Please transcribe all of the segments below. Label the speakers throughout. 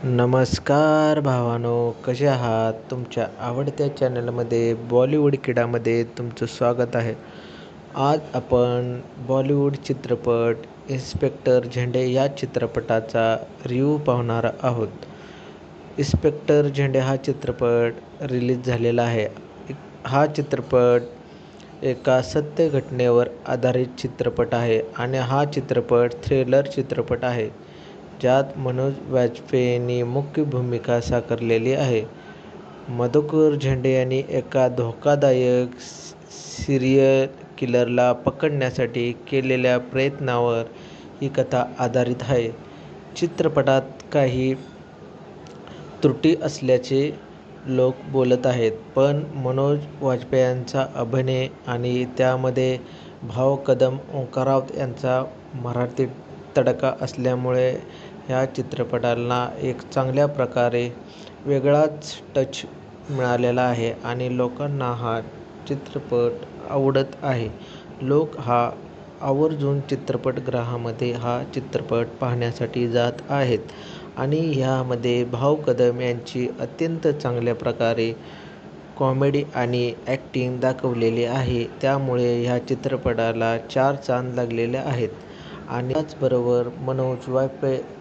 Speaker 1: नमस्कार भावानो, कसे आहात? तुमच्या आवडत्या चॅनलमध्ये बॉलिवूड किडामध्ये तुमचं स्वागत आहे. आज आपण बॉलिवूड चित्रपट इन्स्पेक्टर झेंडे या चित्रपटाचा रिव्ह्यू पाहणार आहोत. इन्स्पेक्टर झेंडे हा चित्रपट रिलीज झालेला आहे. हा चित्रपट एका सत्य घटनेवर आधारित चित्रपट आहे आणि हा चित्रपट थ्रिलर चित्रपट आहे, ज्यात मनोज वाजपेयींनी मुख्य भूमिका साकारलेली आहे. मधुकर झेंडे यांनी एका धोकादायक सिरियल किलरला पकडण्यासाठी केलेल्या प्रयत्नावर ही कथा आधारित आहे. चित्रपटात काही त्रुटी असल्याचे लोक बोलत आहेत, पण मनोज वाजपेयींचा अभिनय आणि त्यामध्ये भाव कदम, ओंकार राऊत यांचा मराठी तडका असल्यामुळे ह्या चित्रपटाला एक चांगल्या प्रकारे वेगळाच टच मिळालेला आहे आणि लोकांना हा चित्रपट आवडत आहे. लोक आवर्जून चित्रपटगृहामध्ये हा चित्रपट पाहण्यासाठी जात आहेत आणि ह्यामध्ये भाव कदम यांची अत्यंत चांगल्या प्रकारे कॉमेडी आणि ॲक्टिंग दाखवलेली आहे. त्यामुळे ह्या चित्रपटाला 4 चांद लागलेले आहेत आणि त्याचबरोबर मनोज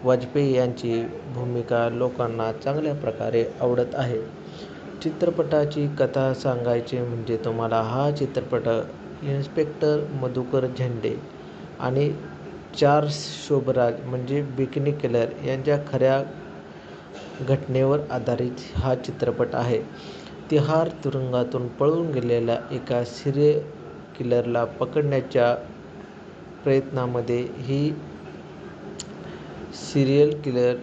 Speaker 1: वाजपेयी यांची भूमिका लोकांना चांगल्या प्रकारे आवडत आहे. चित्रपटाची कथा सांगायची म्हणजे तुम्हाला हा चित्रपट इन्स्पेक्टर मधुकर झेंडे आणि चार्ल्स शोभराज म्हणजे बिकिनी किलर यांच्या खऱ्या घटनेवर आधारित हा चित्रपट आहे. तिहार तुरुंगातून पळून गेलेल्या एका सिरियल किलरला पकडण्याच्या प्रयत्नामध्ये ही सिरियल किलर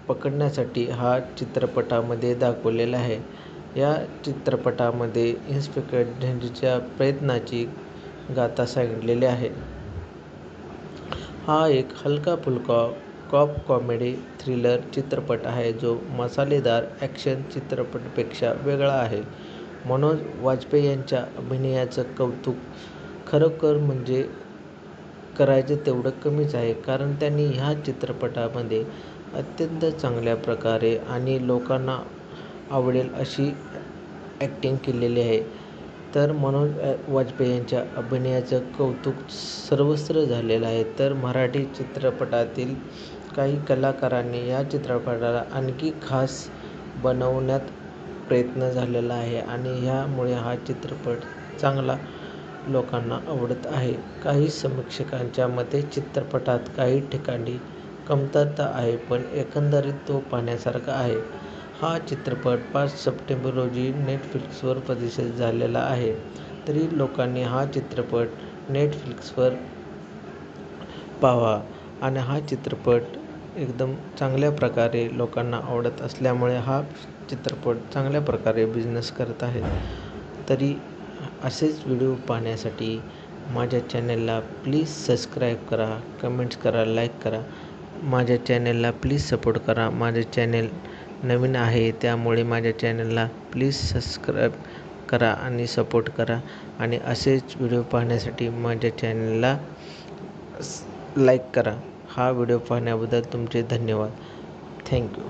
Speaker 1: पकडण्यासाठी हा चित्रपटामध्ये दाखवलेला आहे. या चित्रपटामध्ये इन्स्पेक्टर झेंडेच्या प्रयत्नाची गाथा सांगितलेली आहे. हा एक हलका-फुलका कॉप कॉमेडी थ्रिलर चित्रपट आहे, जो मसालेदार ॲक्शन चित्रपटापेक्षा वेगळा आहे. मनोज वाजपेयी यांच्या अभिनयाचं कौतुक खरोखर म्हणजे करायचं तेवढं कमीच आहे, कारण त्यांनी ह्या चित्रपटामध्ये अत्यंत चांगल्या प्रकारे आणि लोकांना आवडेल अशी ॲक्टिंग केलेली आहे. तर मनोज वाजपेयी यांच्या अभिनयाचं कौतुक सर्वत्र झालेलं आहे. तर मराठी चित्रपटातील काही कलाकारांनी या चित्रपटाला आणखी खास बनवण्यात प्रयत्न झालेला आहे आणि ह्यामुळे हा चित्रपट चांगला लोकांना आवडत आहे. काही समीक्षकांच्या मते चित्रपटात काही ठिकाणी कमतरता आहे, पण एकंदरीत तो पाहण्यासारखा आहे. हा चित्रपट 5 सप्टेंबर रोजी नेटफ्लिक्सवर प्रदर्शित झालेला आहे. तरी लोकांनी हा चित्रपट नेटफ्लिक्सवर पाहावा आणि हा चित्रपट एकदम चांगल्या प्रकारे लोकांना आवडत असल्यामुळे हा चित्रपट चांगल्या प्रकारे बिझनेस करत आहे. तरी असेच व्हिडिओ पाहण्यासाठी माझ्या चॅनलला प्लीज सबस्क्राईब करा, कमेंट्स करा, लाईक करा. माझ्या चॅनलला प्लीज सपोर्ट करा. माझे चॅनल नवीन आहे, त्यामुळे माझ्या चॅनलला प्लीज सबस्क्राईब करा आणि सपोर्ट करा आणि असेच व्हिडिओ पाहण्यासाठी माझ्या चॅनलला लाईक करा. हा व्हिडिओ पाहण्याबद्दल तुमचे धन्यवाद. थँक्यू.